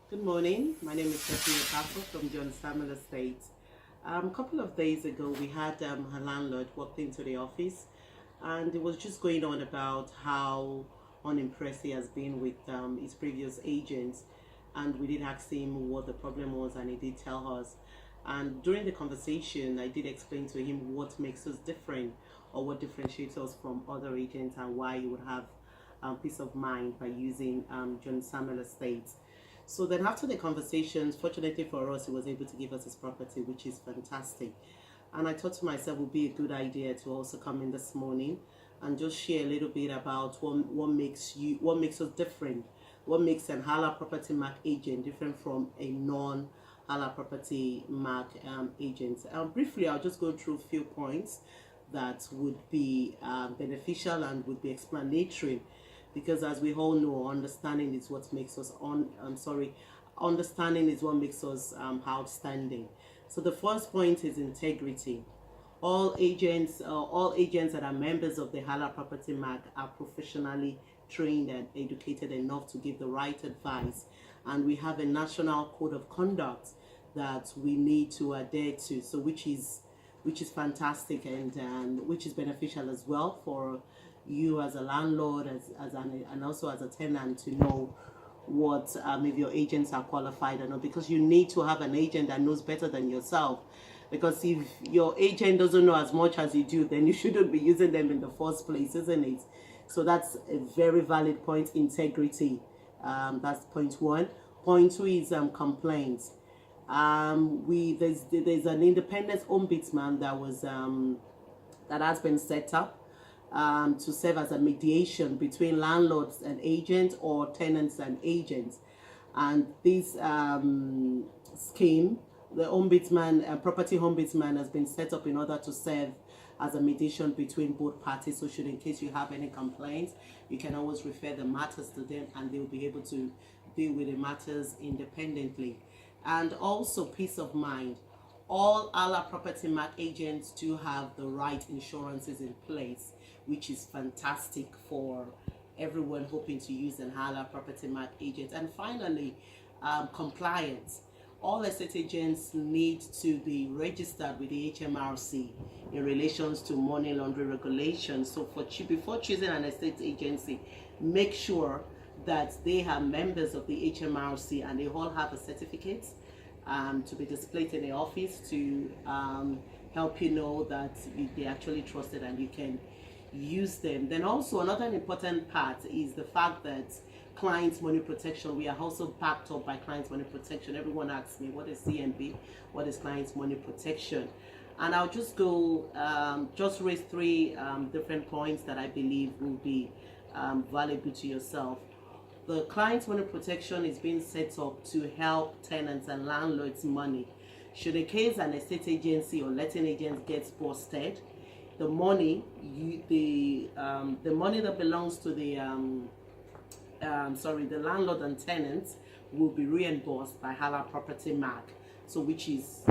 Good morning. My name is Stephanie Castle from John Samuel Estate. A couple of days ago, we had her landlord walked into the office, and it was just going on about how unimpressed he has been with his previous agents. And we did ask him what the problem was, and he did tell us. And during the conversation, I did explain to him what makes us different or what differentiates us from other agents and why you would have peace of mind by using John Samuel Estate. So then after the conversations, fortunately for us, he was able to give us his property, which is fantastic. And I thought to myself it would be a good idea to also come in this morning and just share a little bit about what makes us different, what makes an Arla Propertymark agent different from a non Arla Propertymark agent. Briefly, I'll just go through a few points that would be beneficial and would be explanatory, because as we all know, understanding is what makes us understanding is what makes us outstanding. So the first point is integrity. All agents that are members of the Arla Propertymark are professionally trained and educated enough to give the right advice, and we have a national code of conduct that we need to adhere to. So which is fantastic, and which is beneficial as well for you as a landlord, and also as a tenant, to know what if your agents are qualified or not, because you need to have an agent that knows better than yourself. Because if your agent doesn't know as much as you do, then you shouldn't be using them in the first place, isn't it? So that's a very valid point. Integrity. That's point one. Point two is complaints. There's an independent ombudsman that has been set up to serve as a mediation between landlords and agents, or tenants and agents. And this scheme, the ombudsman, property ombudsman, has been set up in order to serve as a mediation between both parties. So in case you have any complaints, you can always refer the matters to them, and they'll be able to deal with the matters independently. And also peace of mind. All Arla Propertymark agents do have the right insurances in place, which is fantastic for everyone hoping to use an Arla Propertymark agent. And finally, compliance. All estate agents need to be registered with the HMRC in relations to money laundering regulations. So before choosing an estate agency, make sure that they are members of the HMRC and they all have a certificate to be displayed in the office to help you know that they're actually trusted and you can use them. Then also another important part is the fact that clients money protection, we are also backed up by clients money protection. Everyone asks me, what is CMP, what is clients money protection? And I'll just just raise three different points that I believe will be valuable to yourself. The client money protection is being set up to help tenants and landlords money. Should a case an estate agency or letting agent gets busted, the money the money that belongs to the landlord and tenants will be reimbursed by Arla Propertymark. So which is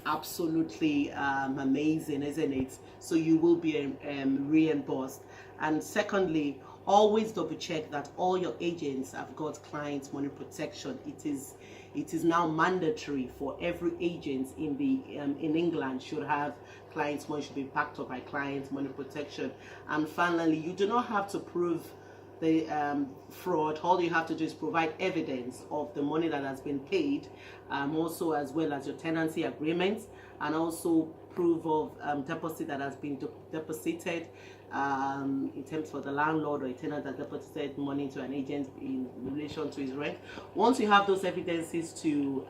absolutely amazing, isn't it? So you will be reimbursed. And secondly, always double check that all your agents have got client money protection. It is now mandatory for every agent in England should have clients money, should be backed up by client money protection. And finally, you do not have to prove the fraud. All you have to do is provide evidence of the money that has been paid, also as well as your tenancy agreement, and also proof of deposit that has been deposited in terms for the landlord or a tenant that deposited money to an agent in relation to his rent. Once you have those evidences to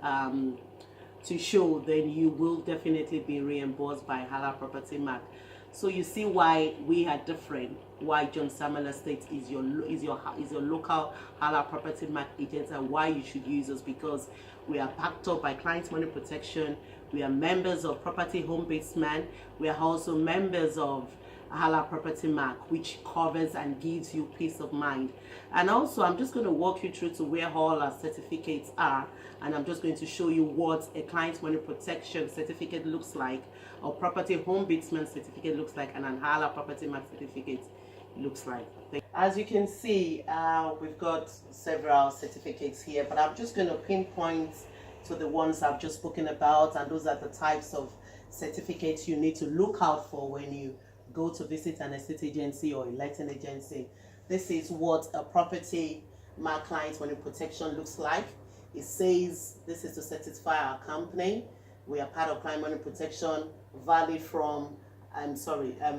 show, then you will definitely be reimbursed by Arla Propertymark. So you see why we are different. Why John Samuel Estate is your local Arla Propertymark agent, and why you should use us, because we are backed up by client money protection. We are members of Property Ombudsman. We are also members of Arla Propertymark, which covers and gives you peace of mind. And also, I'm just going to walk you through to where all our certificates are, and I'm just going to show you what a client money protection certificate looks like, or Property Ombudsman certificate looks like, and an Arla Propertymark certificate looks like. As you can see, we've got several certificates here, but I'm just going to pinpoint to the ones I've just spoken about, and those are the types of certificates you need to look out for when you go to visit an estate agency or a letting agency. This is what a property mark client money protection looks like. It says this is to satisfy our company. We are part of client money protection, valid from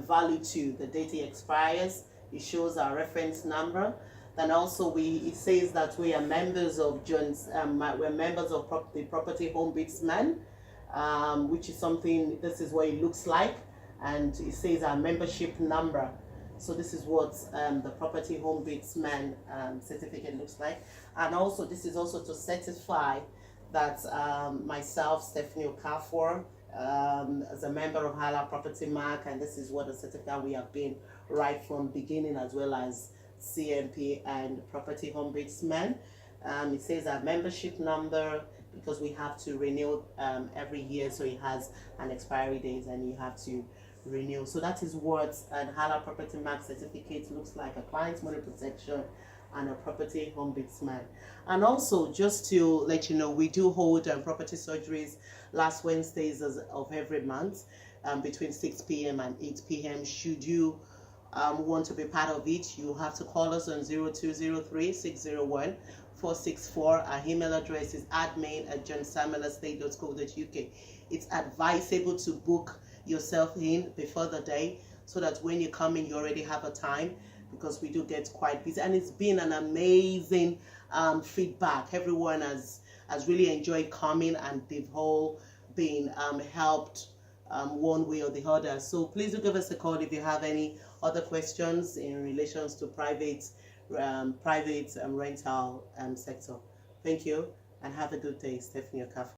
valid to the date it expires. It shows our reference number. Then also it says that we are members of we're members of the Property Ombudsman, which is something. This is what it looks like, and it says our membership number. So this is what the Property Ombudsman certificate looks like, and also this is also to certify that myself, Stephanie Okafor, as a member of Arla Propertymark, and this is what the certificate we have been right from beginning, as well as CMP and Property Ombudsman. It says our membership number, because we have to renew every year, so it has an expiry date and you have to renew. So that is what an Arla Propertymark certificate looks like: a client's money protection and a Property Ombudsman. And also, just to let you know, we do hold property surgeries last Wednesdays of every month between 6 p.m. and 8 p.m. Should you want to be part of it, you have to call us on 0203-601-464. Our email address is admin@johnsamuelestate.co.uk. It's advisable to book yourself in before the day, so that when you come in, you already have a time, because we do get quite busy. And it's been an amazing feedback. Everyone has really enjoyed coming, and they've all been helped one way or the other. So please do give us a call if you have any other questions in relations to private rental sector. Thank you, and have a good day. Stephanie Okafor.